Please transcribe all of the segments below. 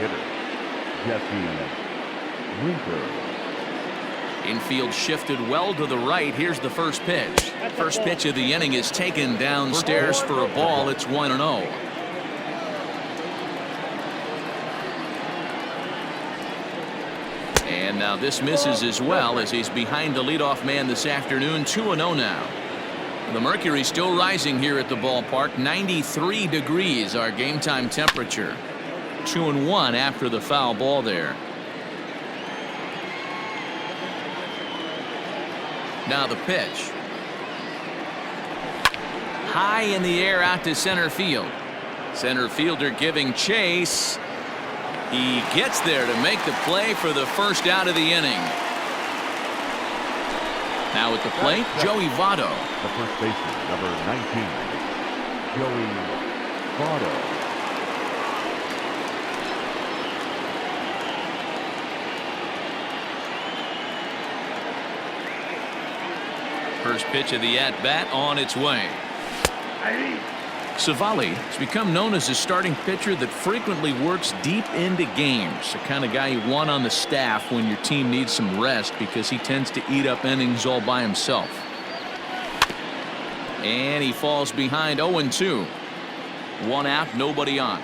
hitter, Jesse Winker. Infield shifted well to the right. Here's the first pitch. First pitch of the inning is taken downstairs for a ball. It's 1-0. And now this misses as well as he's behind the leadoff man this afternoon. 2-0 now. The mercury still rising here at the ballpark. 93 degrees our game time temperature. 2-1 after the foul ball there. Now the pitch. High in the air out to center field. Center fielder giving chase. He gets there to make the play for the first out of the inning. Now at the plate, Joey Votto. The first baseman, number 19, Joey Votto. First pitch of the at-bat on its way. Savali has become known as a starting pitcher that frequently works deep into games. The kind of guy you want on the staff when your team needs some rest because he tends to eat up innings all by himself. And he falls behind 0-2. One out, nobody on.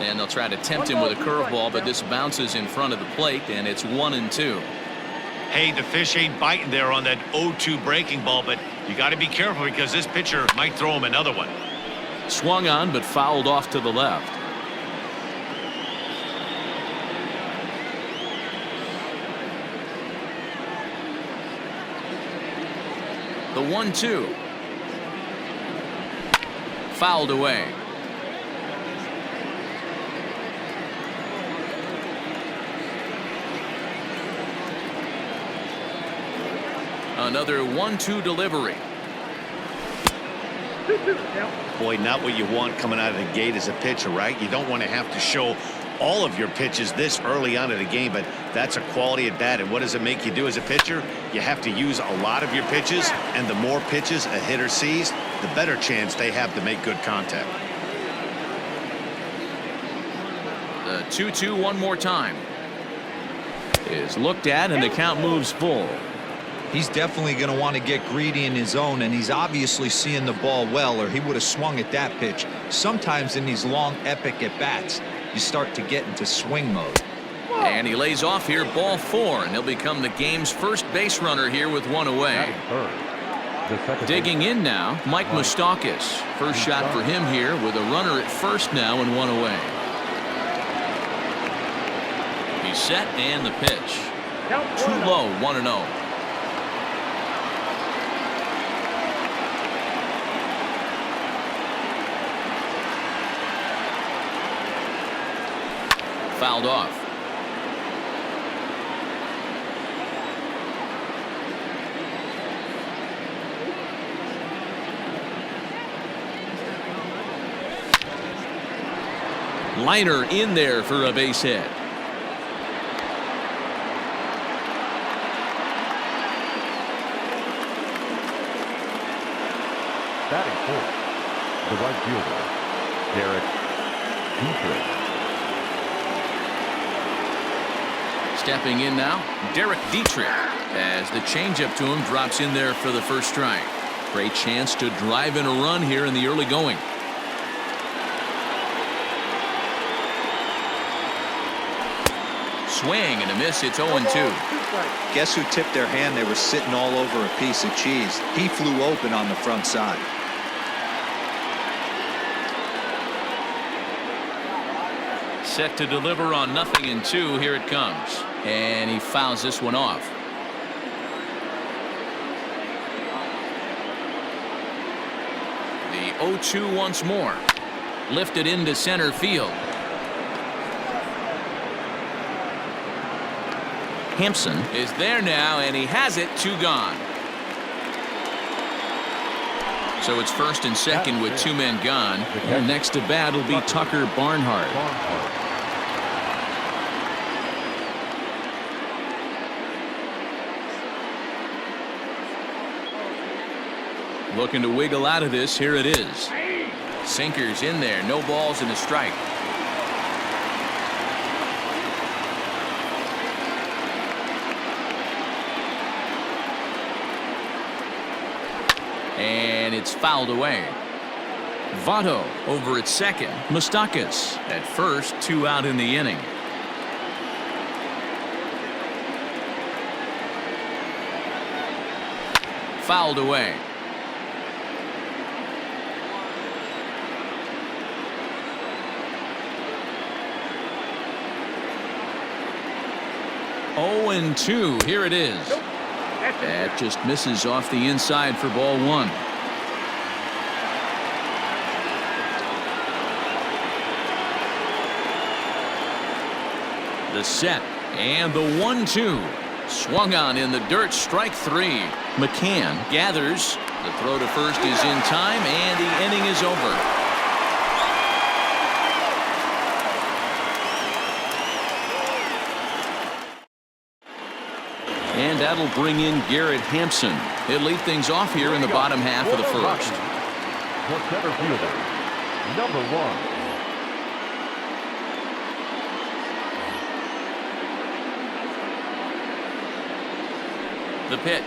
And they'll try to tempt him with a curveball, but this bounces in front of the plate, and it's 1-2. Hey, the fish ain't biting there on that 0-2 breaking ball, but you got to be careful because this pitcher might throw him another one. Swung on, but fouled off to the left. The 1-2. Fouled away. Another 1-2 delivery. Boy, not what you want coming out of the gate as a pitcher, right? You don't want to have to show all of your pitches this early on in the game, but that's a quality at bat. And what does it make you do as a pitcher? You have to use a lot of your pitches, and the more pitches a hitter sees, the better chance they have to make good contact. The 2-2 one more time is looked at, and the count moves full. He's definitely going to want to get greedy in his zone, and he's obviously seeing the ball well, or he would have swung at that pitch. Sometimes in these long epic at bats you start to get into swing mode. And he lays off here, ball 4, and he'll become the game's first base runner here with one away. Digging in now, Mike Moustakas. First shot for him here with a runner at first now and one away. He's set and the pitch. Too low, 1-0. Fouled off. Liner in there for a base hit. Batting fourth, the right fielder, Derek Dietrich. Stepping in now, Derek Dietrich, as the changeup to him drops in there for the first strike. Great chance to drive in a run here in the early going. Swing and a miss. It's 0-2. Guess who tipped their hand? They were sitting all over a piece of cheese. He flew open on the front side. Set to deliver on 0-2. Here it comes. And he fouls this one off. The 0-2 once more. Lifted into center field. Hampson is there now, and he has it. 2 gone. So it's first and second with 2 men gone. And next to bat will be Tucker Barnhart. Looking to wiggle out of this. Here it is. Sinkers in there. No balls and a strike. And it's fouled away. Votto over at second. Moustakas at first. 2 out in the inning. Fouled away. Oh, and 2. Here it is. That just misses off the inside for ball 1. The set and the 1-2. Swung on in the dirt. Strike 3. McCann gathers. The throw to first is in time, and the inning is over. And that'll bring in Garrett Hampson. He'll lead things off here in the bottom half of the first. For center fielder, number 1. The pitch.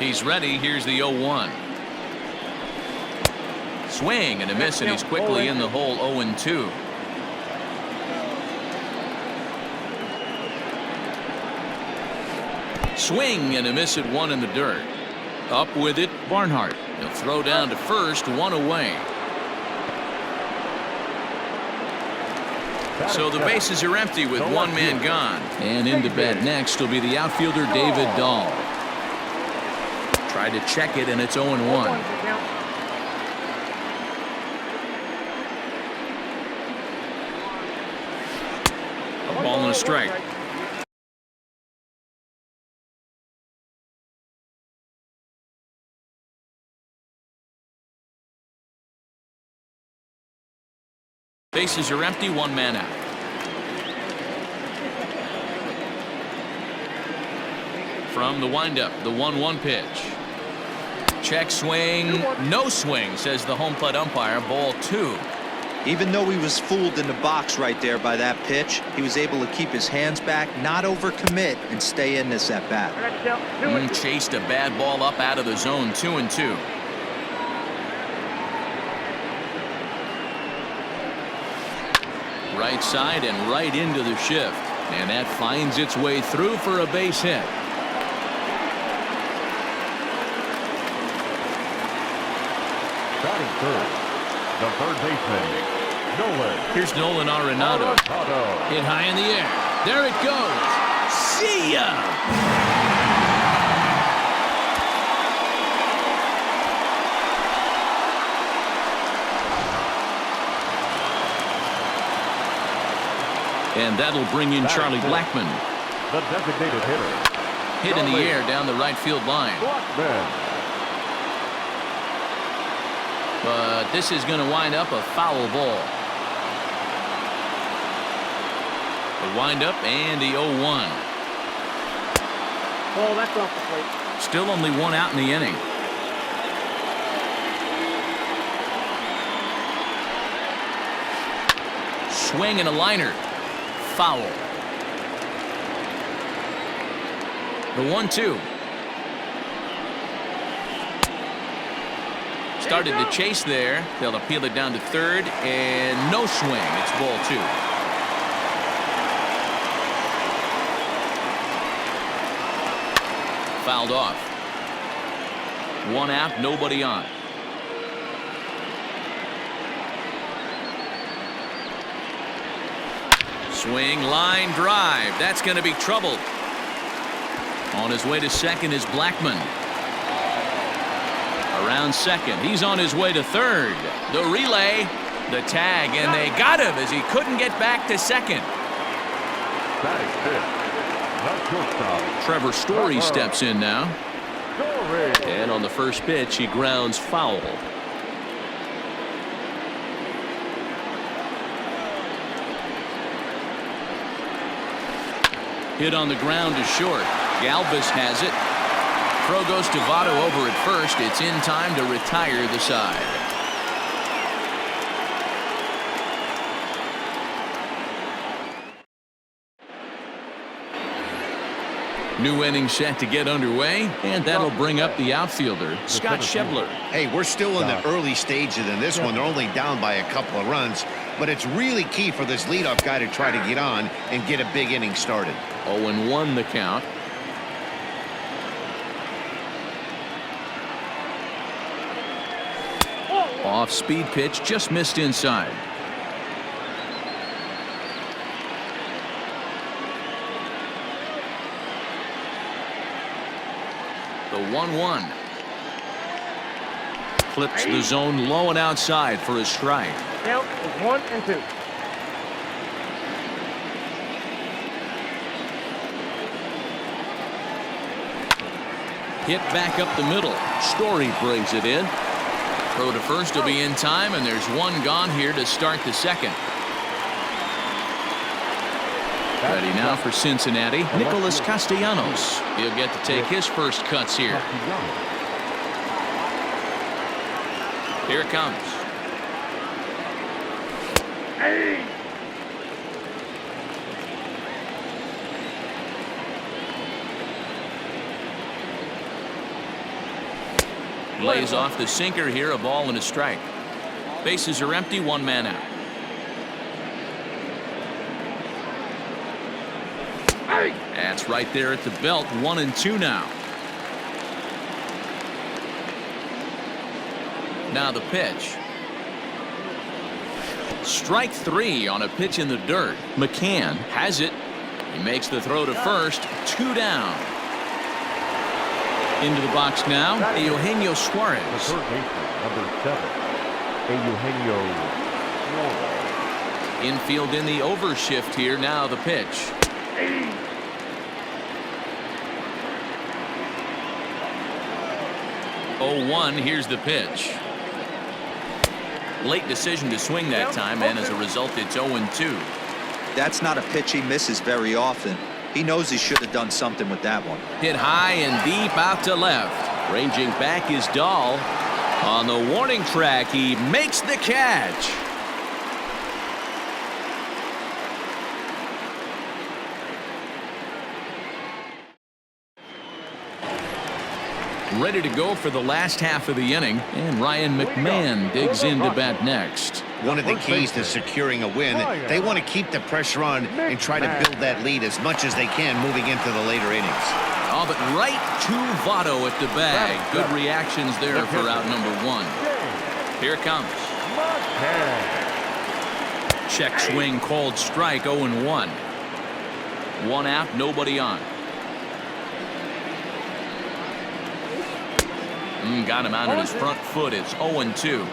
He's ready. Here's the 0-1. Swing and a miss, and he's quickly in the hole. 0-2. Swing and a miss at 1 in the dirt. Up with it, Barnhart. He'll throw down to first. 1 away. So the bases are empty with 1 man gone. And into bat next will be the outfielder David Dahl. Tried to check it, and it's 0-1. A ball and a strike. Bases are empty, 1 man out. From the windup, the 1-1 pitch. Check swing, no swing, says the home plate umpire. Ball 2. Even though he was fooled in the box right there by that pitch, he was able to keep his hands back, not overcommit, and stay in this at bat. Chased a bad ball up out of the zone. 2-2. Right side and right into the shift, and that finds its way through for a base hit. Batting third, the third baseman, Nolan. Here's Nolan Arenado. Hit high in the air. There it goes. See ya. And that'll bring in Charlie Blackmon. The designated hitter. Hit in the air down the right field line. Blackmon. But this is going to wind up a foul ball. The windup and the 0-1. Oh, that's off the plate. Still only 1 out in the inning. Swing and a liner. Foul. The 1-2. Started to chase there. They'll appeal it down to third, and no swing. It's ball 2. Fouled off. 1 out, nobody on. Swing, line drive. That's going to be trouble. On his way to second is Blackmon. Around second. He's on his way to third. The relay, the tag, and they got him as he couldn't get back to second. Trevor Story steps in now. And on the first pitch, he grounds foul. Hit on the ground to short. Galvis has it. Throw goes to Votto over at first. It's in time to retire the side. New inning set to get underway, and that'll bring up the outfielder, Scott Schebler. Hey, we're still in the early stages in this one. They're only down by a couple of runs, but it's really key for this leadoff guy to try to get on and get a big inning started. 0-1 the count. Off-speed pitch, just missed inside. The 1-1. Clips the zone low and outside for a strike. Count is 1-2. Hit back up the middle. Story brings it in. Throw to first will be in time, and there's one gone here to start the second. Ready now for Cincinnati, Nicholas Castellanos. He'll get to take his first cuts here. Here it comes. Lays off the sinker here, a ball and a strike. Bases are empty, one man out. That's right there at the belt, 1-2 now. Now the pitch. Strike 3 on a pitch in the dirt. McCann has it. He makes the throw to first, 2 down. Into the box now, Eugenio The Suarez. third baseman, number 7, Eugenio Suarez. Infield in the overshift here. Now the pitch. Oh, 1. Here's the pitch. Late decision to swing that time, and as a result, it's 0-2. That's not a pitch he misses very often. He knows he should have done something with that one. Hit high and deep out to left. Ranging back is Dahl. On the warning track, he makes the catch. Ready to go for the last half of the inning, and Ryan McMahon digs in to bat next. One of the keys to securing a win, they want to keep the pressure on and try to build that lead as much as they can moving into the later innings. Oh, but right to Votto at the bag. Good reactions there for out number 1. Here it comes. Check swing called strike, 0-1. 1 out, nobody on. Got him out on his front foot. It's 0-2.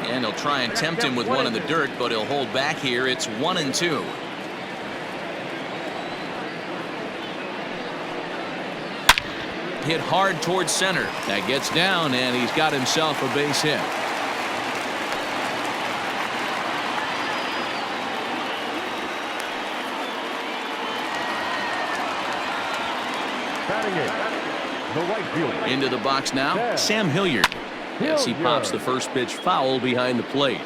And he'll try and tempt him with one in the dirt, but he'll hold back here. It's 1-2. Hit hard towards center. That gets down, and he's got himself a base hit. Batting it, the right fielder. Into the box now, Sam Hilliard. Yes, he pops the first pitch foul behind the plate.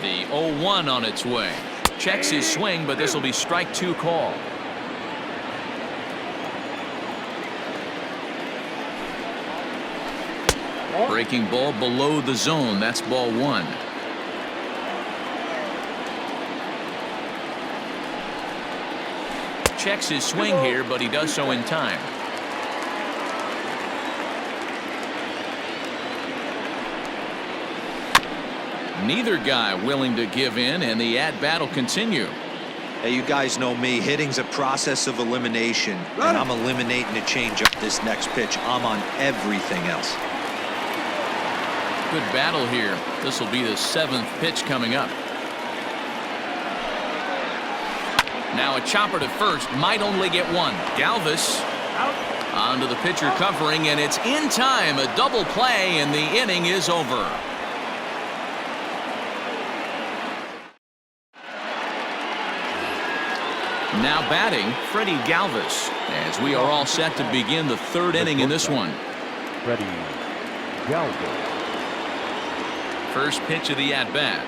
The 0-1 on its way. Checks his swing, but this will be strike 2 call. Breaking ball below the zone. That's ball 1. Checks his swing here, but he does so in time. Neither guy willing to give in, and the at-bat will continue. Hey, you guys know me. Hitting's a process of elimination, and I'm eliminating the changeup this next pitch. I'm on everything else. Good battle here. This will be the 7th pitch coming up. Now a chopper to first, might only get one. Galvis onto the pitcher covering, and it's in time. A double play, and the inning is over. Now batting, Freddie Galvis, as we are all set to begin the third inning in this one. Freddie Galvis. First pitch of the at-bat.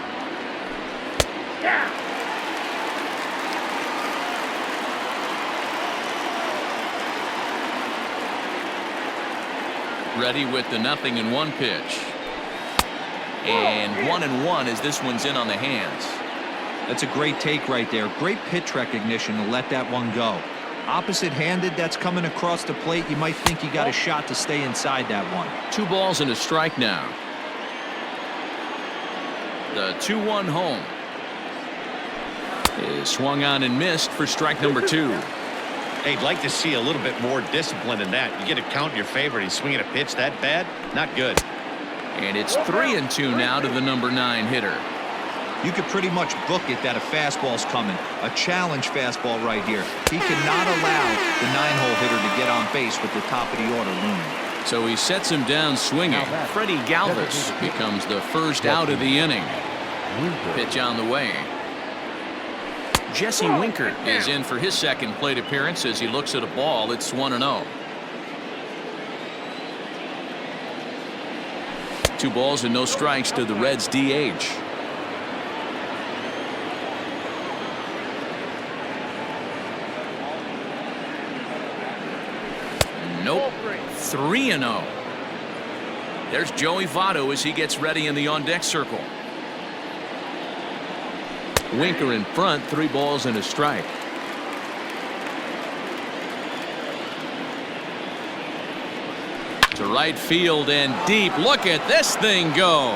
Ready with the 0-1 pitch. And 1-1 as this one's in on the hands. That's a great take right there. Great pitch recognition to let that one go. Opposite-handed, that's coming across the plate. You might think you got a shot to stay inside that one. 2 balls and a strike now. The 2-1 home is swung on and missed for strike number 2. Hey, I'd like to see a little bit more discipline in that. You get a count in your favor and he's swinging a pitch that bad? Not good. And it's 3-2 now to the number 9 hitter. You could pretty much book it that a fastball's coming. A challenge fastball right here. He cannot allow the 9-hole hitter to get on base with the top of the order looming. So he sets him down swinging. Freddie Galvis becomes the first out of the inning. Pitch on the way. Jesse Winker is in for his second plate appearance as he looks at a ball. It's 1-0. 2 balls and no strikes to the Reds DH. Nope. 3-0. There's Joey Votto as he gets ready in the on-deck circle. Winker in front, 3 balls and a strike. To right field and deep. Look at this thing go.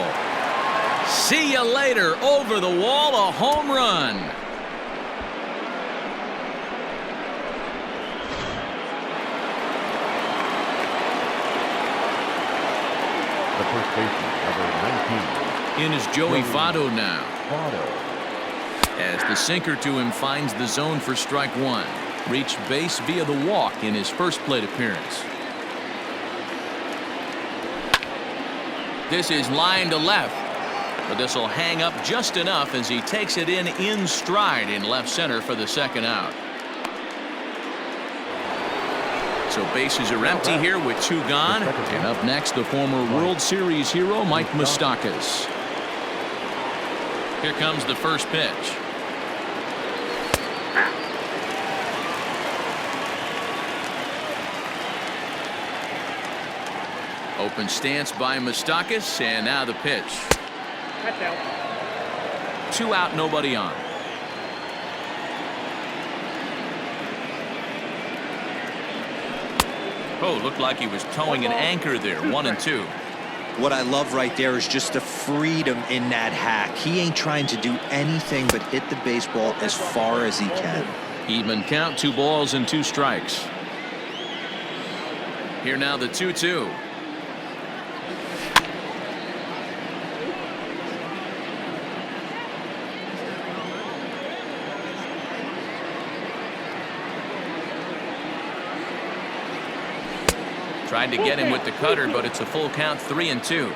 See you later. Over the wall, a home run. The first baseman, number 19. In is Joey Votto now. Votto. As the sinker to him finds the zone for strike 1. Reached base via the walk in his first plate appearance. This is line to left, but this will hang up just enough as he takes it in stride in left center for the second out. So bases are empty here with 2 gone. And up next, the former World Series hero Mike Moustakas. Here comes the first pitch. Open stance by Moustakas, and now the pitch. 2 out, nobody on. Oh, looked like he was towing an anchor there. 1-2. What I love right there is just the freedom in that hack. He ain't trying to do anything but hit the baseball as far as he can. Even count, 2 balls and 2 strikes. Here now the 2-2. Tried to get him with the cutter, but it's a full count, 3-2.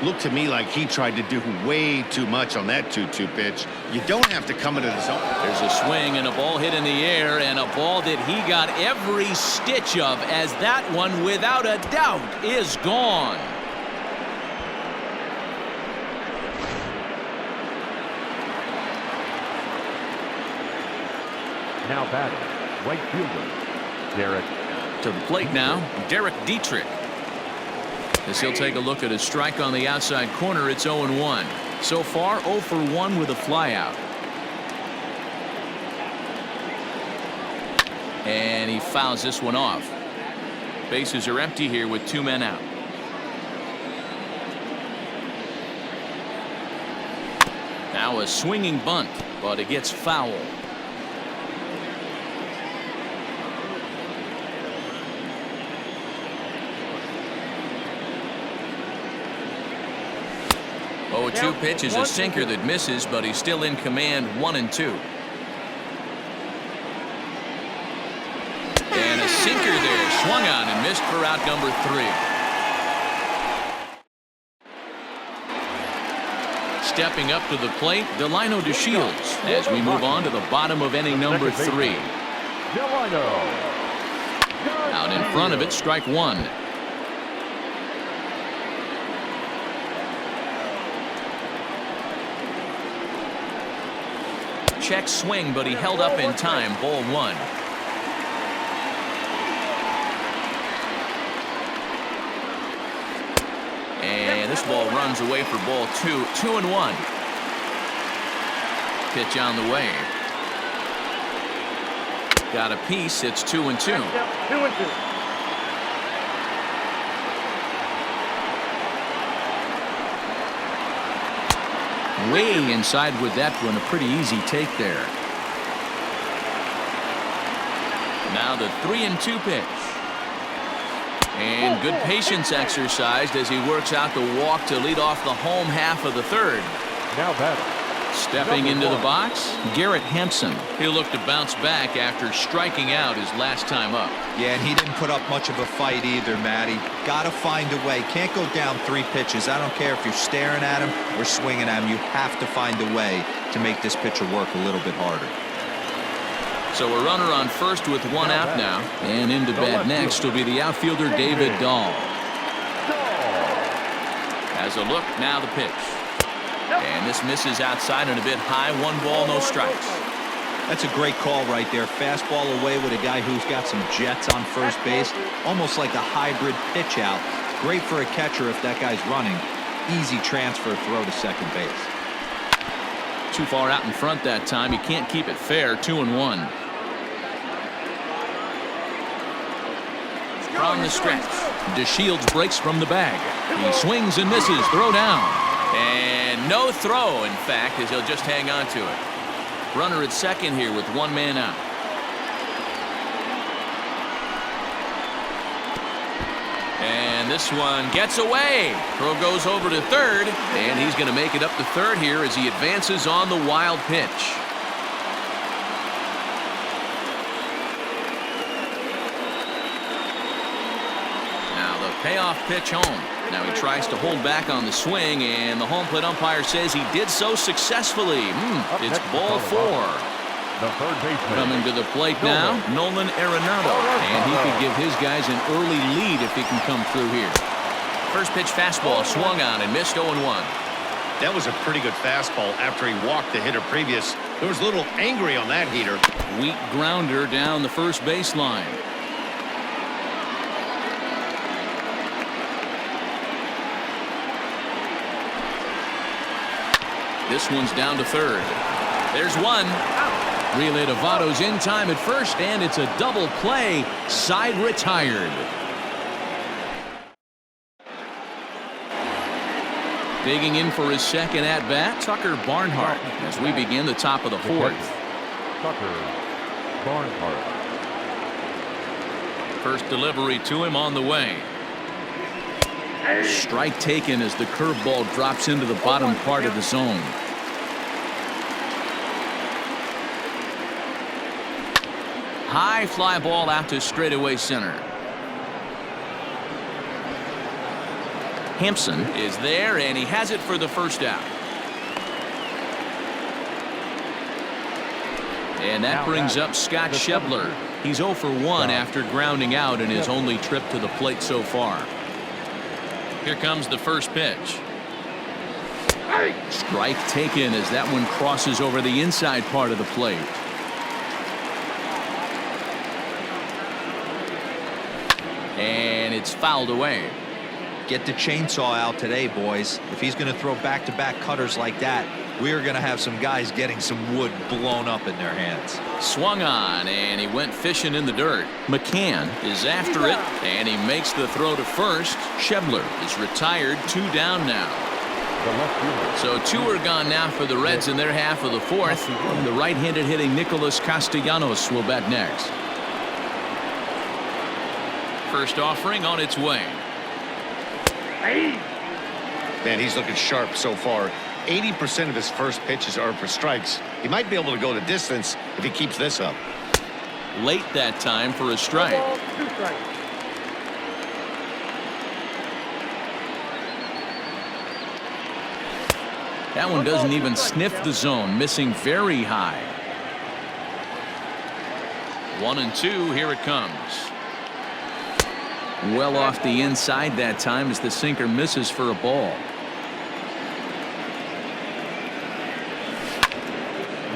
Looked to me like he tried to do way too much on that 2-2 pitch. You don't have to come into the zone. There's a swing and a ball hit in the air, and a ball that he got every stitch of, as that one, without a doubt, is gone. Now batting, right fielder, Derek. To the plate now, Derek Dietrich. As he'll take a look at a strike on the outside corner, it's 0-1. So far, 0 for 1 with a flyout. And he fouls this one off. Bases are empty here with 2 men out. Now a swinging bunt, but it gets foul. Oh, 2 pitch is a sinker that misses, but he's still in command. 1-2. And a sinker there, swung on and missed for out number 3. Stepping up to the plate, Delino DeShields, as we move on to the bottom of inning number 3. Delino. Out in front of it, strike 1. Check swing, but he held up in time. Ball 1. And this ball runs away for ball 2. 2-1. Pitch on the way. Got a piece. It's 2-2. 2-2. Way inside with that one. A pretty easy take there. Now the 3-2 pitch. And good patience exercised as he works out the walk to lead off the home half of the 3rd. Now batting. Stepping into the box, Garrett Hampson. He'll look to bounce back after striking out his last time up. Yeah, and he didn't put up much of a fight either, Matty. Got to find a way. Can't go down 3 pitches. I don't care if you're staring at him or swinging at him. You have to find a way to make this pitcher work a little bit harder. So a runner on first with 1 out now. And into bat next will be the outfielder David Dahl. As a look, now the pitch. And this misses outside and a bit high. 1 ball, no strikes. That's a great call right there. Fastball away with a guy who's got some jets on first base. Almost like a hybrid pitch out. Great for a catcher if that guy's running. Easy transfer throw to second base. Too far out in front that time. He can't keep it fair. 2-1. From the stretch, DeShields breaks from the bag. He swings and misses. Throw down. And no throw, in fact, as he'll just hang on to it. Runner at second here with 1 man out. And this one gets away. Throw goes over to third, and he's going to make it up to third here as he advances on the wild pitch. Now the payoff pitch home. Now he tries to hold back on the swing, and the home plate umpire says he did so successfully. It's ball 4. The third baseman. Coming to the plate now, Nolan Arenado. And he could give his guys an early lead if he can come through here. First pitch fastball swung on and missed 0-1. That was a pretty good fastball after he walked the hitter previous. He was a little angry on that heater. Weak grounder down the first baseline. This one's down to third. There's 1. Relay to Votto's in time at first, and it's a double play. Side retired. Digging in for his second at-bat, Tucker Barnhart, as we begin the top of the 4th. Tucker Barnhart. First delivery to him on the way. Strike taken as the curveball drops into the bottom part of the zone. High fly ball out to straightaway center. Hampson is there, and he has it for the first out. And that brings up Scott Schebler. He's 0 for 1 after grounding out in his only trip to the plate so far. Here comes the first pitch. Strike taken as that one crosses over the inside part of the plate. And it's fouled away. Get the chainsaw out today, boys. If he's going to throw back-to-back cutters like that, we are going to have some guys getting some wood blown up in their hands. Swung on, and he went fishing in the dirt. McCann is after it, and he makes the throw to first. Schebler is retired. 2 down now. So 2 are gone now for the Reds in their half of the 4th. And the right-handed hitting Nicholas Castellanos will bat next. First offering on its way. Man, he's looking sharp so far. 80% of his first pitches are for strikes. He might be able to go the distance if he keeps this up. Late that time for a strike. 2 strikes. That one doesn't even sniff the zone, missing very high. 1-2, here it comes. Well off the inside that time as the sinker misses for a ball.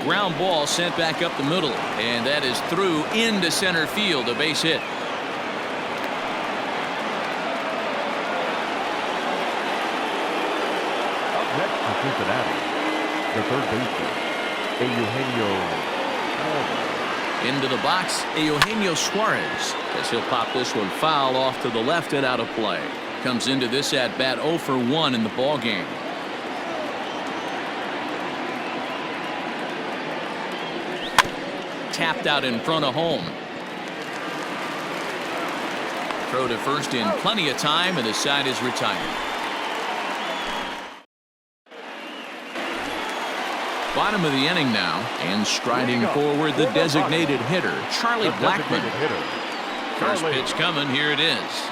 Ground ball sent back up the middle, and that is through into center field, a base hit. Up next for Cincinnati, the third baseman, Eugenio. Into the box, Eugenio Suarez, as he'll pop this one foul off to the left and out of play. Comes into this at bat 0 for 1 in the ball game. Tapped out in front of home. Throw to first in plenty of time, and the side is retired. Bottom of the inning now, and striding forward the designated hitter, Charlie Blackmon. First pitch coming, here it is.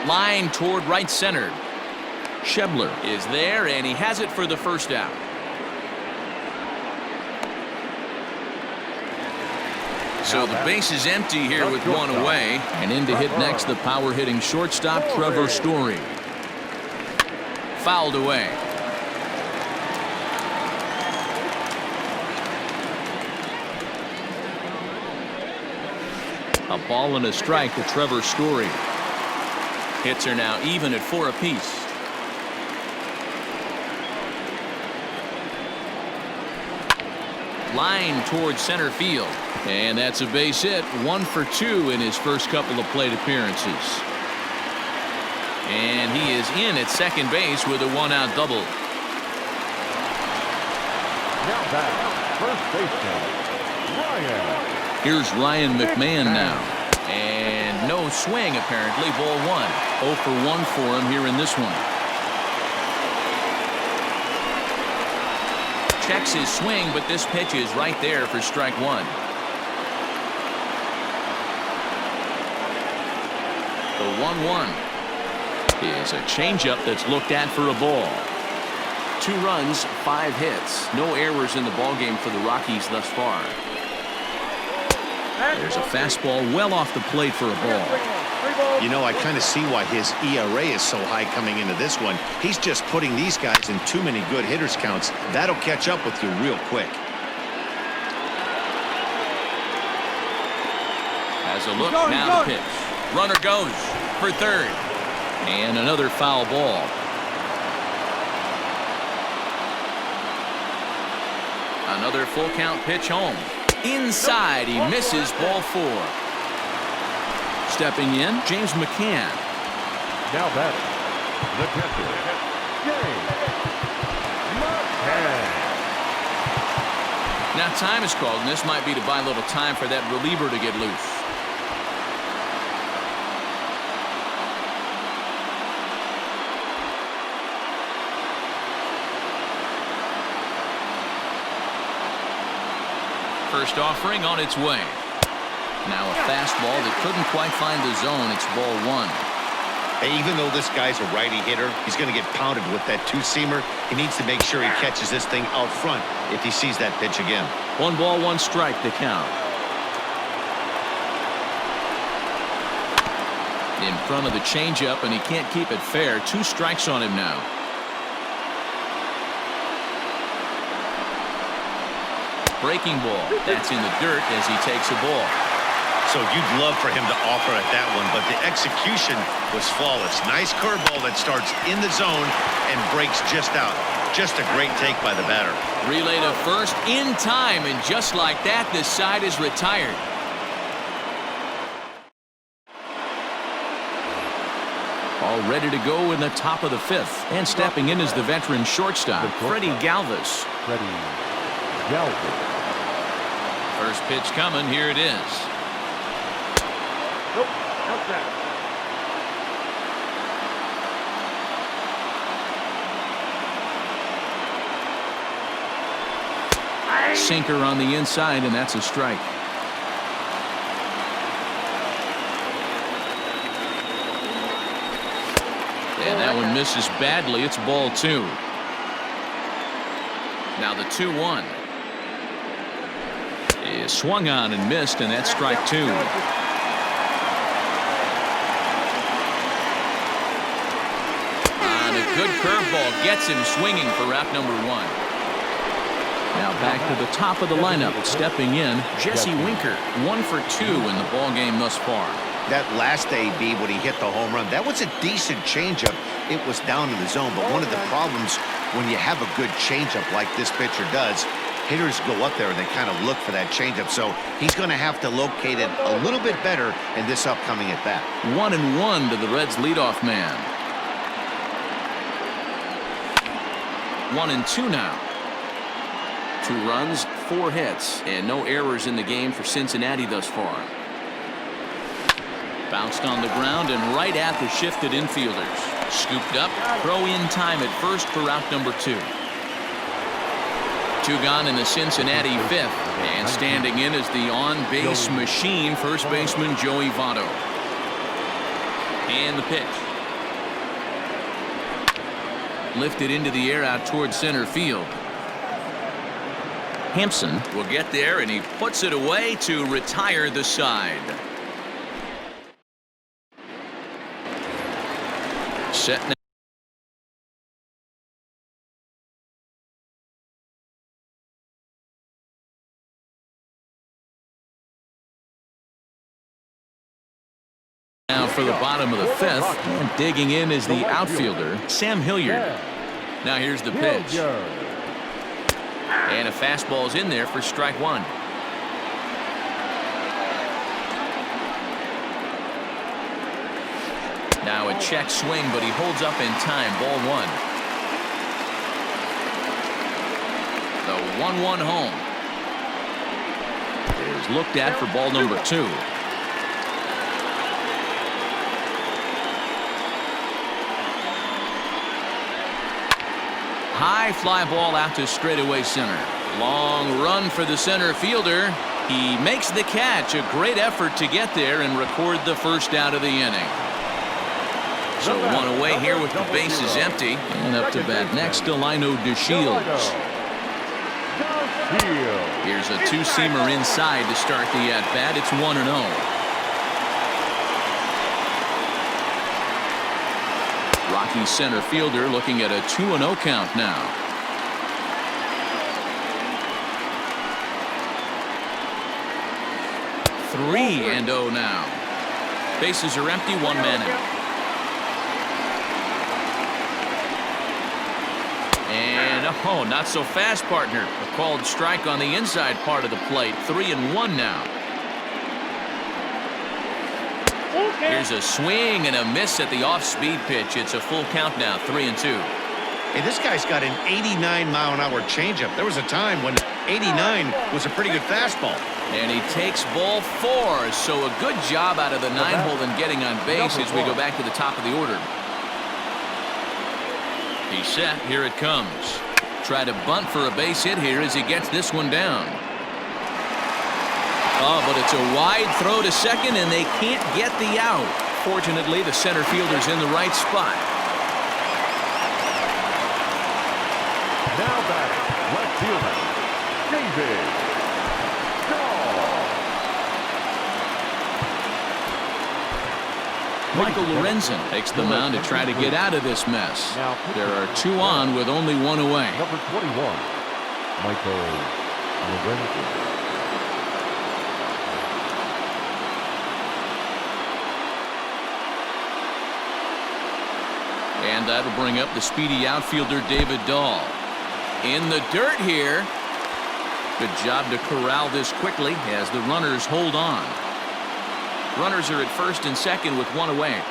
Line toward right center. Schebler is there, and he has it for the first out. So the base is empty here with one away, and in to hit next the power hitting shortstop Trevor Story. Fouled away. A ball and a strike to Trevor Story. Hits are now even at 4 apiece. Line towards center field. And that's a base hit. 1 for 2 in his first couple of plate appearances. And he is in at second base with a 1-out double. Now back, first baseman, Ryan. Here's Ryan McMahon now. And no swing, apparently. Ball 1. 0 for 1 for him here in this one. Checks his swing, but this pitch is right there for strike 1. The 1-1 is a changeup that's looked at for a ball. 2 runs, 5 hits. No errors in the ballgame for the Rockies thus far. There's a fastball well off the plate for a ball. You know, I kind of see why his ERA is so high coming into this one. He's just putting these guys in too many good hitters counts. That'll catch up with you real quick. Has a look, now the pitch. Runner goes for third. And another foul ball. Another full count pitch home. Inside, he misses, ball 4. Stepping in, James McCann. Now batting, the catcher, James McCann. Now time is called, and this might be to buy a little time for that reliever to get loose. First offering on its way. Now a fastball that couldn't quite find the zone. It's ball 1. Hey, even though this guy's a righty hitter, he's going to get pounded with that 2-seamer. He needs to make sure he catches this thing out front if he sees that pitch again. 1 ball, 1 strike to count. In front of the changeup, and he can't keep it fair. 2 strikes on him now. Breaking ball. That's in the dirt as he takes a ball. So you'd love for him to offer at that one, but the execution was flawless. Nice curveball that starts in the zone and breaks just out. Just a great take by the batter. Relay to first in time, and just like that, this side is retired. All ready to go in the top of the 5th. And stepping in is the veteran shortstop, Freddie Galvis. First pitch coming. Here it is. Nope. Outside. Sinker on the inside, and that's a strike. And that one misses badly. It's ball 2. Now the 2-1 is swung on and missed, and that's strike 2. And a good curveball gets him swinging for out number 1. Now back to the top of the lineup, stepping in, Jesse Winker, 1 for 2 in the ball game thus far. That last AB when he hit the home run, that was a decent changeup. It was down in the zone, but one of the problems when you have a good changeup like this pitcher does, hitters go up there and they kind of look for that changeup. So he's going to have to locate it a little bit better in this upcoming at bat. 1-1 to the Reds leadoff man. 1-2 now. 2 runs, 4 hits, and no errors in the game for Cincinnati thus far. Bounced on the ground and right at the shifted infielders. Scooped up, throw in time at first for out number 2. 2 gone in the Cincinnati 5th, and standing in is the on-base machine, first baseman Joey Votto. And the pitch. Lifted into the air out towards center field. Hampson will get there, and he puts it away to retire the side. Set now for the bottom of the 5th, and digging in is the outfielder Sam Hilliard. Now here's the pitch, and a fastball's in there for strike 1. Now a check swing, but he holds up in time. Ball 1. The 1-1 home is looked at for ball number 2. High fly ball out to straightaway center. Long run for the center fielder. He makes the catch. A great effort to get there and record the first out of the inning. So 1 away here with the bases empty. And up to bat next, Delino DeShields. Here's a 2-seamer inside to start the at-bat. It's 1-0. Rocky center fielder looking at a 2-0 count now. Three and 0 now. Bases are empty, 1 man out. And oh, not so fast, partner. A called strike on the inside part of the plate. 3-1 now. Here's a swing and a miss at the off-speed pitch. It's a full count now, 3-2. Hey, this guy's got an 89-mile-an-hour changeup. There was a time when 89 was a pretty good fastball. And he takes ball 4. So a good job out of the 9-hole and getting on base as we go back to the top of the order. He's set. Here it comes. Try to bunt for a base hit here as he gets this one down. Oh, but it's a wide throw to second, and they can't get the out. Fortunately, the center fielder's in the right spot. Now batting, left fielder, David Shaw. Michael Lorenzen takes the mound to try to get out of this mess. There are 2 on with only 1 away. Number 21, Michael Lorenzen. And that'll bring up the speedy outfielder David Dahl. In the dirt here. Good job to corral this quickly as the runners hold on. Runners are at first and second with 1 away.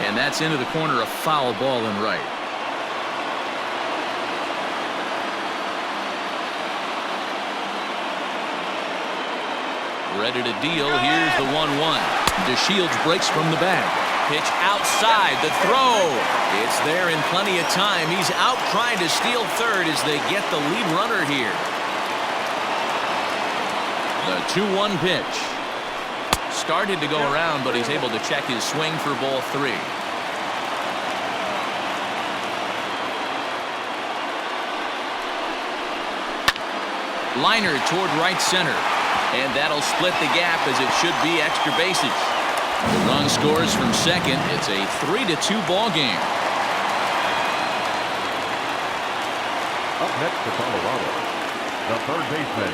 And that's into the corner, a foul ball and right. Ready to deal. Here's the 1-1. DeShields breaks from the bag. Pitch outside. The throw. It's there in plenty of time. He's out trying to steal third as they get the lead runner here. The 2-1 pitch. Started to go around, but he's able to check his swing for ball 3. Liner toward right center. And that'll split the gap as it should be extra bases. The run scores from second. It's a 3-2 ball game. Up next for Colorado, the third baseman,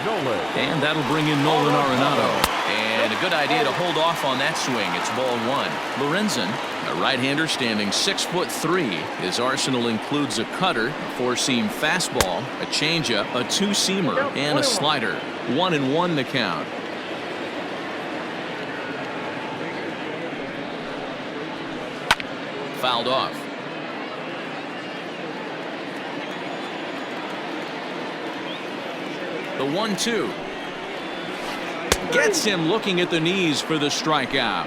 Nolan. And that'll bring in Nolan Arenado. And a good idea to hold off on that swing. It's ball one. Lorenzen, a right-hander standing 6'3". His arsenal includes a cutter, a four-seam fastball, a changeup, a two-seamer, and a slider. 1-1 the count. Fouled off. The 1-2. Gets him looking at the knees for the strikeout.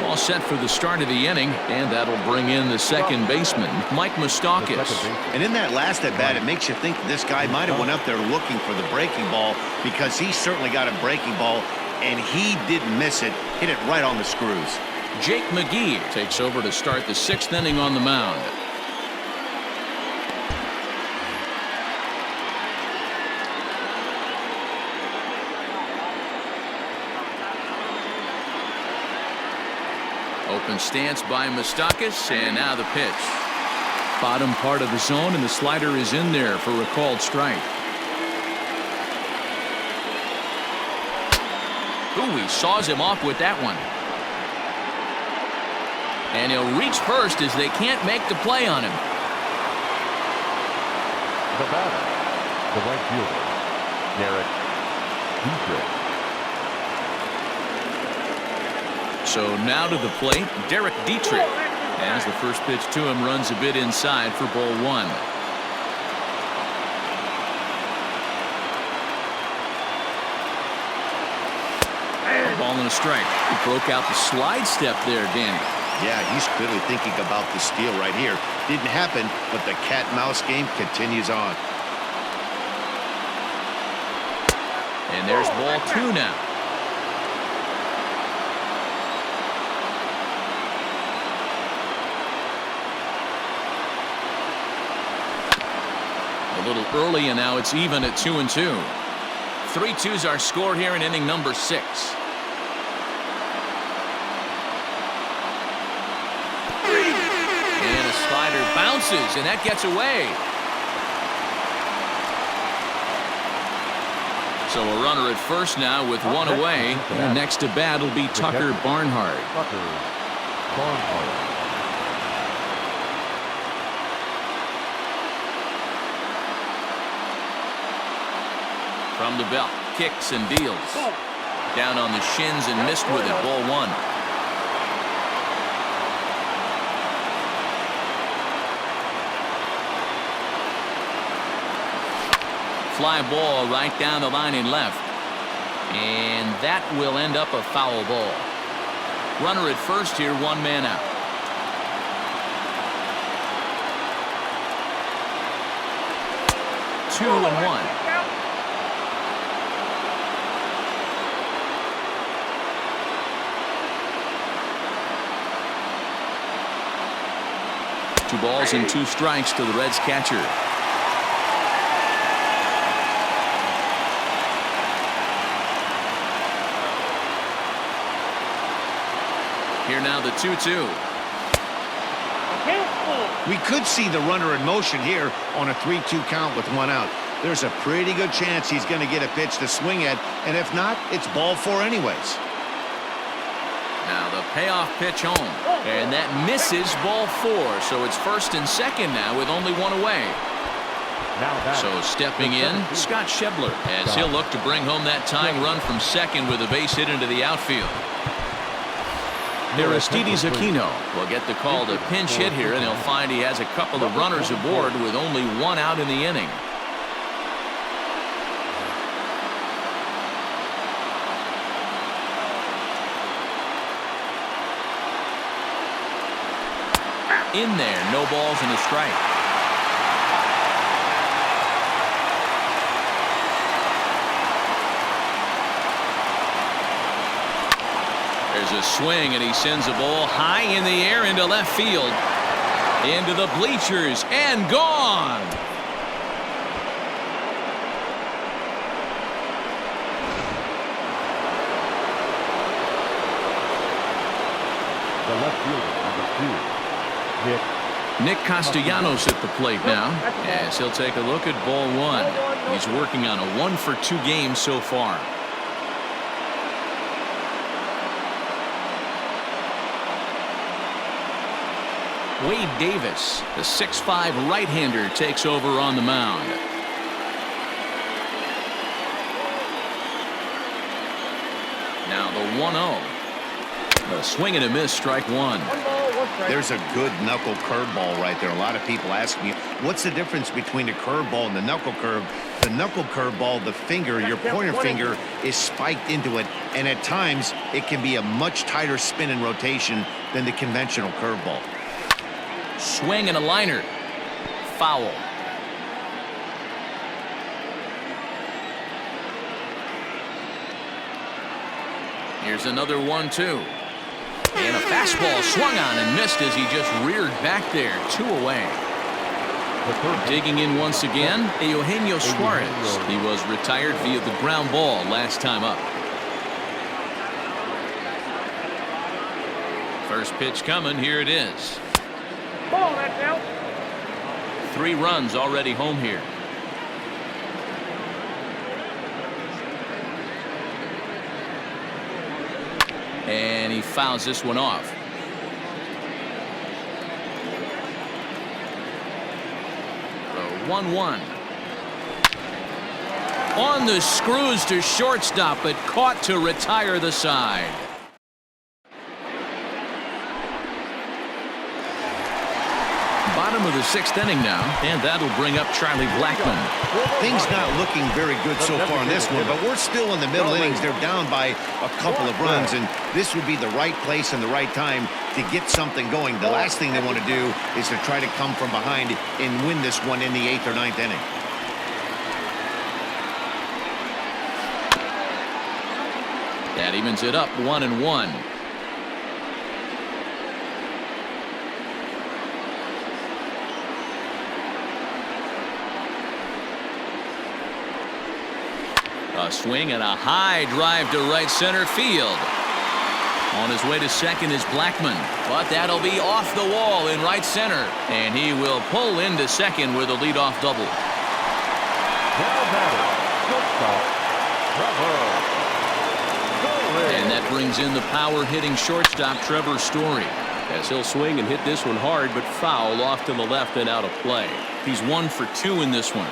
All set for the start of the inning, and that'll bring in the second baseman, Mike Moustakas. And in that last at bat, it makes you think this guy might have went up there looking for the breaking ball, because he certainly got a breaking ball, and he didn't miss it. Hit it right on the screws. Jake McGee takes over to start the sixth inning on the mound. Open stance by Moustakas, and now the pitch. Bottom part of the zone, and the slider is in there for a called strike. Ooh, he saws him off with that one. And he'll reach first as they can't make the play on him. The batter, the right fielder, Derek Dietrich. So now to the plate, Derek Dietrich. As the first pitch to him runs a bit inside for ball one. A ball and a strike. He broke out the slide step there, Danny. Yeah, he's clearly thinking about the steal right here. Didn't happen, but the cat-mouse game continues on. And there's ball two now. A little early, and now it's even at 2-2. 3-2's our score here in inning number 6. And a slider bounces, and that gets away. So a runner at first now with one away. And next to bat will be Tucker Barnhart. From the belt, kicks and deals. Down on the shins and missed with it. Ball one. Fly ball right down the line in left. And that will end up a foul ball. Runner at first here, one man out. Two and one. Two balls and two strikes to the Reds catcher. Here now the 2-2. We could see the runner in motion here on a 3-2 count with one out. There's a pretty good chance he's going to get a pitch to swing at, and if not, it's ball four anyways. Now the payoff pitch home, and that misses ball four, so it's first and second now with only one away. So stepping in, Scott Schebler, as he'll look to bring home that tying run from second with a base hit into the outfield. Aristides Aquino will get the call to pinch hit here, and he'll find he has a couple of runners aboard with only one out in the inning. In there, no balls and a strike. There's There's a swing, and he sends a ball high in the air into left field. Into the bleachers, and gone. The left fielder, number 2, Nick Castellanos at the plate now, as he'll take a look at ball one. He's working on a 1-for-2 game so far. Wade Davis, the 6'5" right-hander, takes over on the mound. Now the 1-0. A swing and a miss, strike one. There's a good knuckle curveball right there. A lot of people ask me, what's the difference between the curveball and the knuckle curve? The knuckle curveball, the finger, your pointer finger is spiked into it, and at times it can be a much tighter spin and rotation than the conventional curveball. Swing and a liner. Foul. Here's another 1-2. And a fastball swung on and missed as he just reared back there. 2 away. Digging in once again, Eugenio Suarez. He was retired via the ground ball last time up. First pitch coming. Here it is. Ball, that's out. 3 runs already home here. And he fouls this one off. The 1-1. On the screws to shortstop, but caught to retire the side. Bottom of the 6th inning now, and that'll bring up Charlie Blackmon. Things not looking very good so far in this one, but we're still in the middle innings. They're down by a couple of runs, and this would be the right place and the right time to get something going. The last thing they want to do is to try to come from behind and win this one in the 8th or 9th inning. That evens it up 1-1. A swing and a high drive to right center field. On his way to second is Blackmon, but that'll be off the wall in right center, and he will pull into second with a leadoff double. And that brings in the power-hitting shortstop Trevor Story, as he'll swing and hit this one hard, but foul off to the left and out of play. He's 1 for 2 in this one.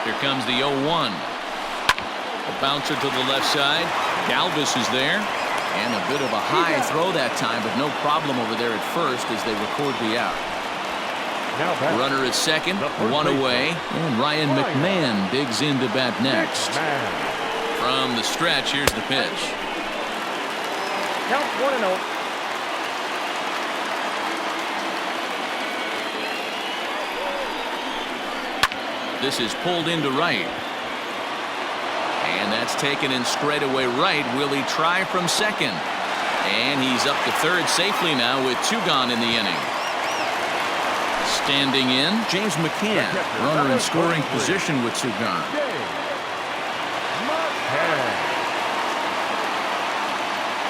Here comes the 0-1. A bouncer to the left side. Galvis is there. And a bit of a high throw that time, but no problem over there at first as they record the out. Runner at second, 1 away. And Ryan McMahon digs in to bat next. From the stretch, here's the pitch. Count 1-0. This is pulled into right. And that's taken in straightaway right. Will he try from second? And he's up to third safely now with 2 gone in the inning. Standing in, James McCann. Runner in scoring position with 2 gone.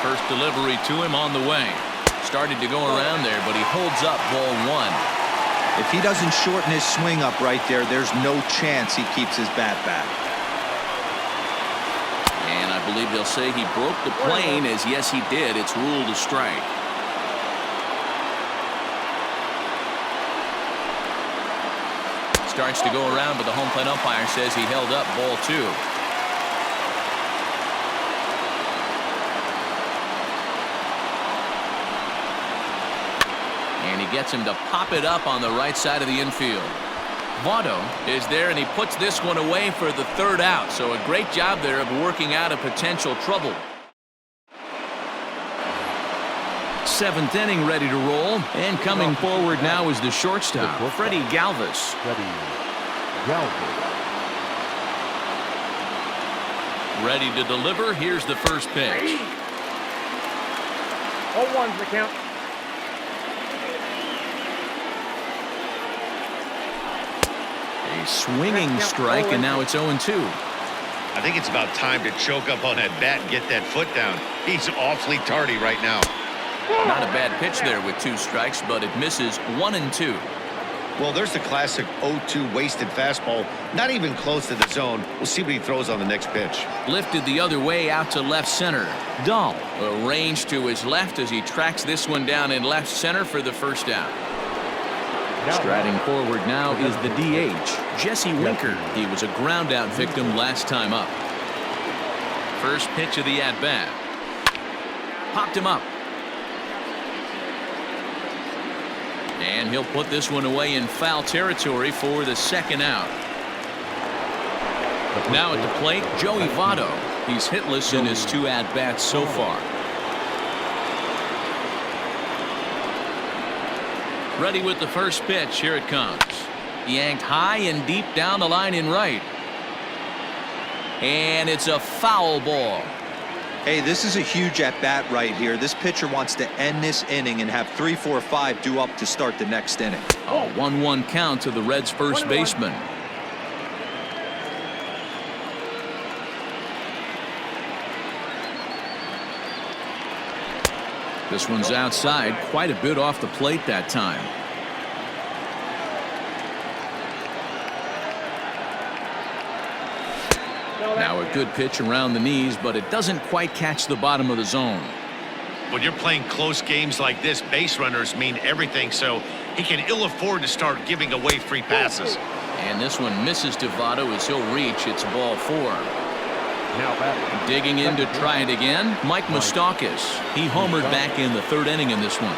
First delivery to him on the way. Started to go around there, but he holds up ball 1. If he doesn't shorten his swing up right there, there's no chance he keeps his bat back. And I believe they'll say he broke the plane, as yes he did. It's ruled a strike. Starts to go around, but the home plate umpire says he held up ball 2. And he gets him to pop it up on the right side of the infield. Votto is there, and he puts this one away for the 3rd out. So a great job there of working out a potential trouble. 7th inning ready to roll, and coming forward now is the shortstop, Freddie Galvis. Ready to deliver. Here's the first pitch. 0-1's the count. A swinging strike, and now it's 0-2. I think it's about time to choke up on that bat and get that foot down. He's awfully tardy right now. Not a bad pitch there with 2 strikes, but it misses 1-2. Well, there's the classic 0-2 wasted fastball. Not even close to the zone. We'll see what he throws on the next pitch. Lifted the other way out to left center. Dahl arranged to his left as he tracks this one down in left center for the first out. Striding forward now is the DH, Jesse Winker. He was a ground out victim last time up. First pitch of the at-bat. Popped him up. And he'll put this one away in foul territory for the second out. Now at the plate, Joey Votto. He's hitless in his 2 at-bats so far. Ready with the first pitch. Here it comes. Yanked high and deep down the line in right. And it's a foul ball. Hey, this is a huge at-bat right here. This pitcher wants to end this inning and have 3, 4, 5 due up to start the next inning. A 1-1 count to the Reds' first baseman. This one's outside, quite a bit off the plate that time. Now a good pitch around the knees, but it doesn't quite catch the bottom of the zone. When you're playing close games like this, base runners mean everything, so he can ill afford to start giving away free passes. And this one misses to Votto as he'll reach. It's ball 4. Digging in to try it again, Mike Moustakas. He homered back in the 3rd inning in this one.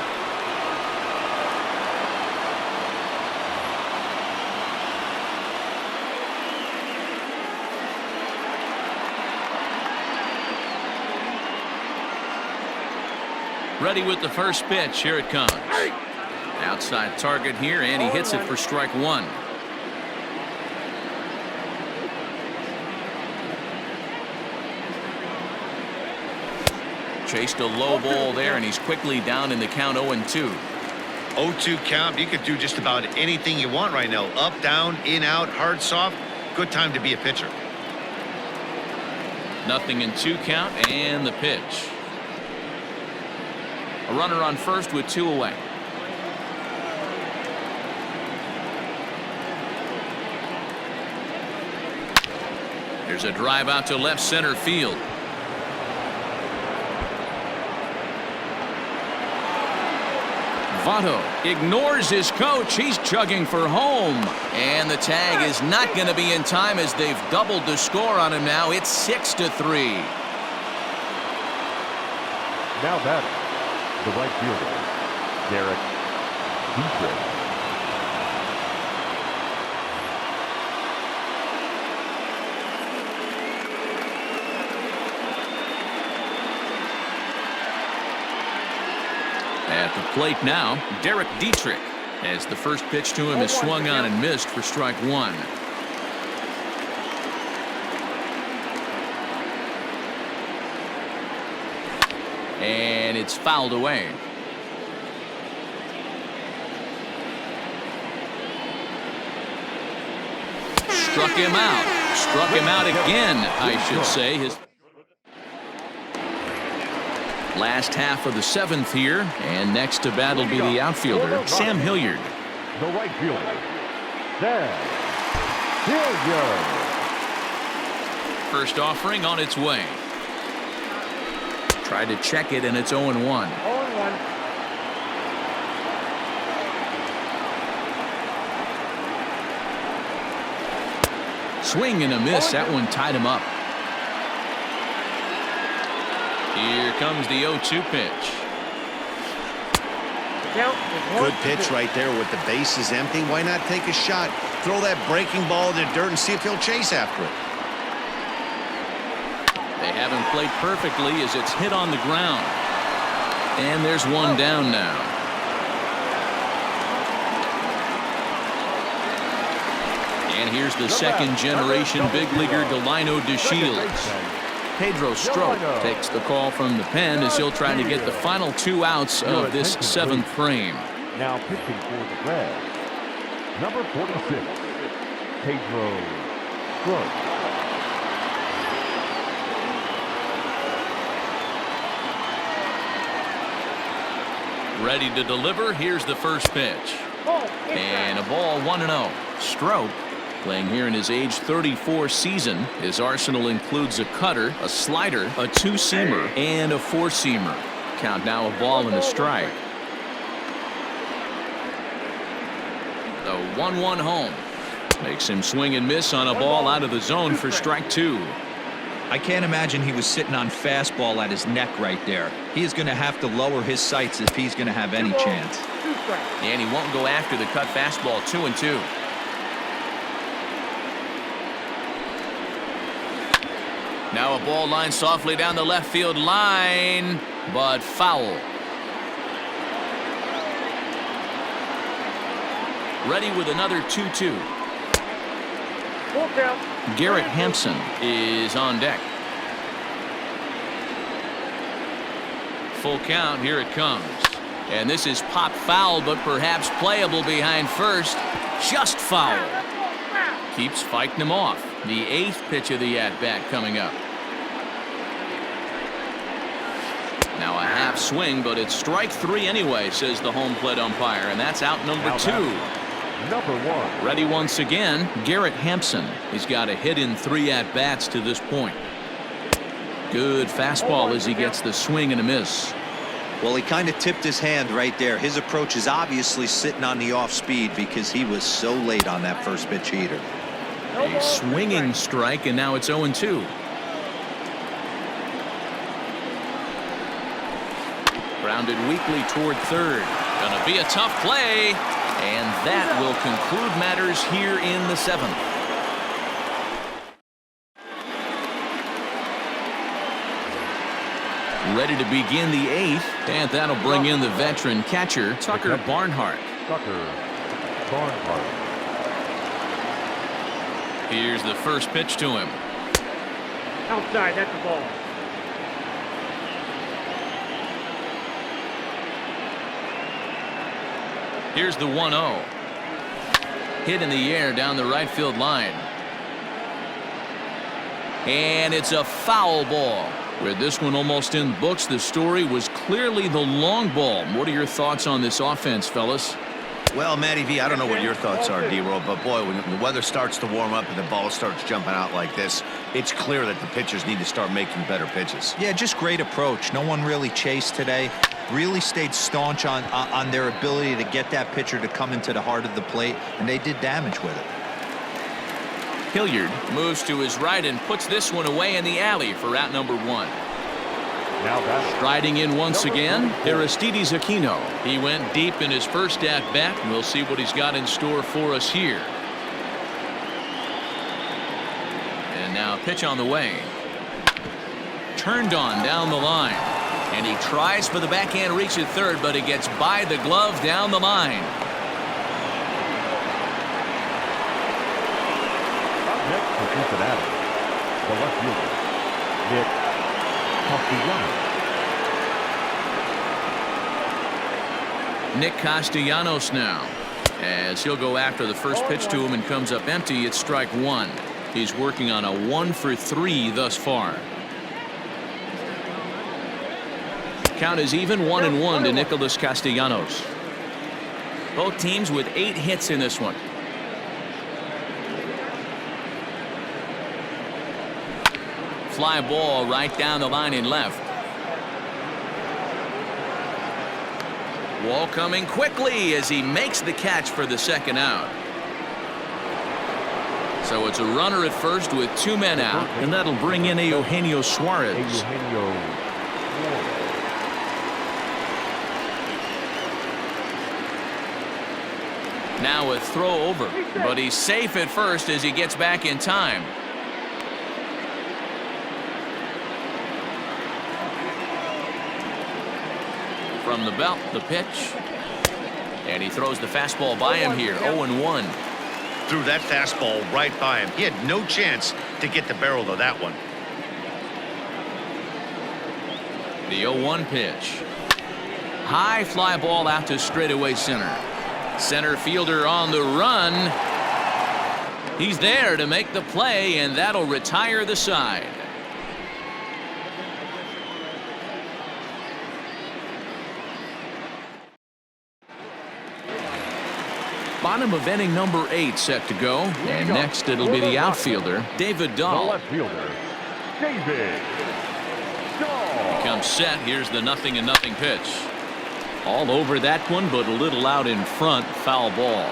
Ready with the first pitch. Here it comes. Outside target here, and he hits it for strike 1. Chased a low ball there, and he's quickly down in the count 0-2. 0-2 count. You could do just about anything you want right now. Up, down, in, out, hard, soft. Good time to be a pitcher. 0-2 count, and the pitch. A runner on first with 2 away. There's a drive out to left center field. Votto ignores his coach. He's chugging for home. And the tag is not going to be in time as they've doubled the score on him now. It's 6-3. Now batting, the right fielder, Derek Dietrich. At the plate now, Derek Dietrich, as the first pitch to him is swung on and missed for strike 1. And it's fouled away. Struck him out. Struck him out again, I should say. His last half of the 7th here, and next to bat will be the outfielder, Sam Hilliard. The right fielder, Sam Hilliard. First offering on its way. Tried to check it, and it's 0-1. 0-1. Swing and a miss. That one tied him up. Here comes the 0-2 pitch. Good pitch right there with the bases empty. Why not take a shot? Throw that breaking ball in the dirt and see if he'll chase after it. They haven't played perfectly as it's hit on the ground. And there's one down now. And here's the second generation big leaguer, Delino DeShields. Pedro Strop takes the call from the pen as he'll try to get the final 2 outs of this 7th frame. Now pitching for the Reds, number 46, Pedro Strop. Ready to deliver. Here's the first pitch. And a ball 1-0. Strop, playing here in his age 34 season. His arsenal includes a cutter, a slider, a 2-seamer, and a 4-seamer. Count now a ball and a strike. The 1-1 home. Makes him swing and miss on a ball out of the zone for strike 2. I can't imagine he was sitting on fastball at his neck right there. He is going to have to lower his sights if he's going to have any chance. And he won't go after the cut fastball. 2-2. Now a ball line softly down the left field line, but foul. Ready with another 2-2. Garrett Hampson is on deck. Full count. Here it comes. And this is pop foul, but perhaps playable behind first. Just foul. Keeps fighting him off. The 8th pitch of the at-bat coming up. Now a half swing, but it's strike 3 anyway, says the home plate umpire, and that's out number 2. Number 1. Ready once again, Garrett Hampson. He's got a hit in 3 at-bats to this point. Good fastball as he gets the swing and a miss. Well, he kind of tipped his hand right there. His approach is obviously sitting on the off speed because he was so late on that first pitch heater. A swinging strike, and now it's 0-2. Grounded weakly toward third. Gonna be a tough play, and that will conclude matters here in the 7th. Ready to begin the 8th, and that'll bring in the veteran catcher, Tucker Barnhart. Here's the first pitch to him. Outside, that's the ball. Here's the 1-0. Hit in the air down the right field line. And it's a foul ball. With this one almost in the books, the story was clearly the long ball. What are your thoughts on this offense, fellas? Well, Matty V, I don't know what your thoughts are, D-Roll, but boy, when the weather starts to warm up and the ball starts jumping out like this, it's clear that the pitchers need to start making better pitches. Yeah, just great approach. No one really chased today. Really stayed staunch on their ability to get that pitcher to come into the heart of the plate, and they did damage with it. Hilliard moves to his right and puts this one away in the alley for out number 1. Striding in once again, Aristides Aquino. He went deep in his first at-bat, and we'll see what he's got in store for us here. And now a pitch on the way. Turned on down the line. And he tries for the backhand reach at third, but it gets by the glove down the line. Next for Cincinnati, the left fielder, Nick Castellanos. Nick Castellanos now, as he'll go after the first pitch to him and comes up empty. It's strike 1. He's working on a 1-for-3 thus far. Count is even 1-1 to Nicholas Castellanos. Both teams with 8 hits in this one. Fly ball right down the line in left. Wall coming quickly as he makes the catch for the second out. So it's a runner at first with 2 men out, and that'll bring in Eugenio Suarez. Now a throw over, but he's safe at first as he gets back in time. From the belt, the pitch. And he throws the fastball by him here, 0-1. Threw that fastball right by him. He had no chance to get the barrel of that one. The 0-1 pitch. High fly ball out to straightaway center. Center fielder on the run. He's there to make the play, and that'll retire the side. Bottom of inning number 8 set to go. And next it'll be the outfielder, David The Dahl. left fielder, David Dahl. Comes set. Here's the 0-0 pitch. All over that one, but a little out in front. Foul ball.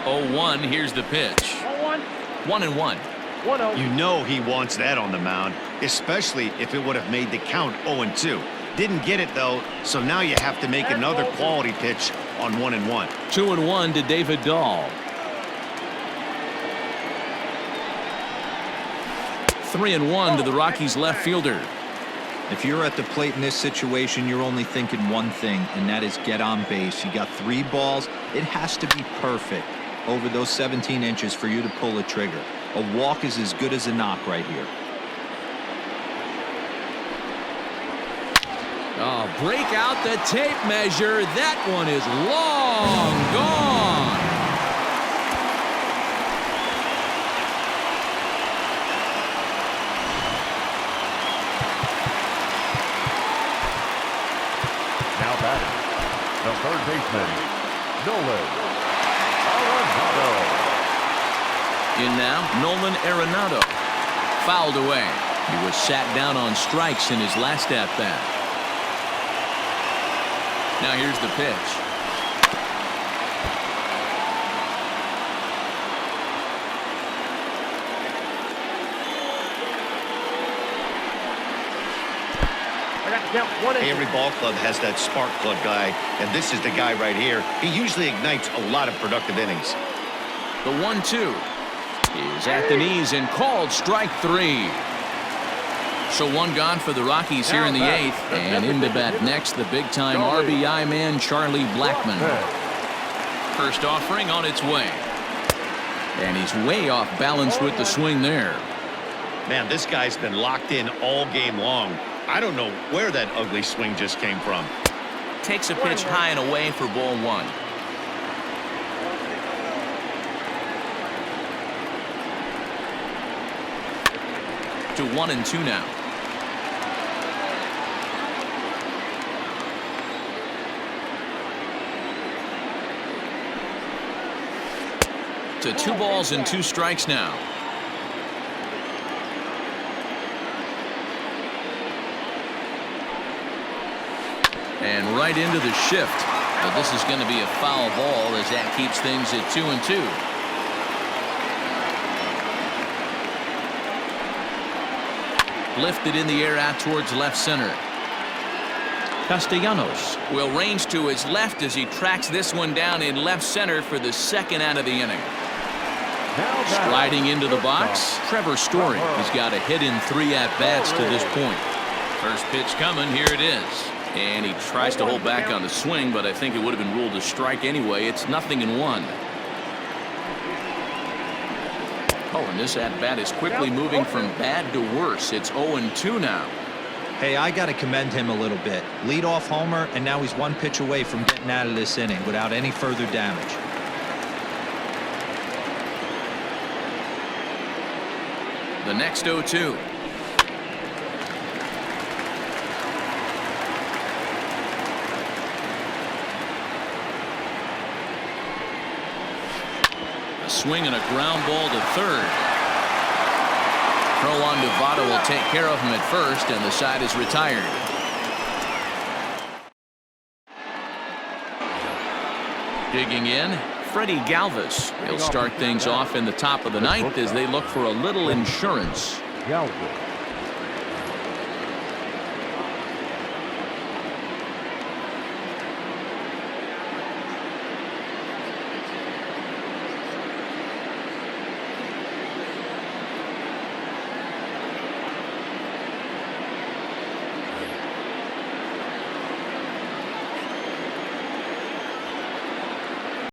0-1. Here's the pitch. 1-1. 1-0. You know he wants that on the mound, especially if it would have made the count 0-2. Didn't get it, though, so now you have to make another quality pitch on 1-1. 2-1 to David Dahl. 3-1 to the Rockies left fielder. If you're at the plate in this situation, you're only thinking one thing, and that is get on base. You got 3 balls. It has to be perfect over those 17 inches for you to pull a trigger. A walk is as good as a knock right here. Oh, break out the tape measure. That one is long gone. Now batting, the third baseman, Nolan Arenado. In now, Nolan Arenado. Fouled away. He was sat down on strikes in his last at-bat. Now here's the pitch. I got to count 1 and Every ball club has that spark plug guy, and this is the guy right here. He usually ignites a lot of productive innings. The 1-2 is at the knees and called strike 3. So one gone for the Rockies here in the 8th, and into bat next, the big-time RBI man, Charlie Blackmon. First offering on its way. And he's way off balance with the swing there. Man, this guy's been locked in all game long. I don't know where that ugly swing just came from. Takes a pitch high and away for ball 1. To 1-2 now. To 2 balls and 2 strikes now. And right into the shift. But this is going to be a foul ball as that keeps things at 2-2. Lifted in the air out towards left center. Castellanos will range to his left as he tracks this one down in left center for the second out of the inning. Striding into the box, Trevor Story. He's got a hit in 3 at-bats to this point. First pitch coming, here it is. And he tries to hold back on the swing, but I think it would have been ruled a strike anyway. It's 0-1. Oh, and this at-bat is quickly moving from bad to worse. It's 0-2 now. Hey, I got to commend him a little bit. Leadoff homer, and now he's 1 pitch away from getting out of this inning without any further damage. The next 0-2. A swing and a ground ball to third. Throw on to Votto will take care of him at first, and the side is retired. Digging in, Freddie Galvis. He'll start things off in the top of the 9th as they look for a little insurance. Galvis.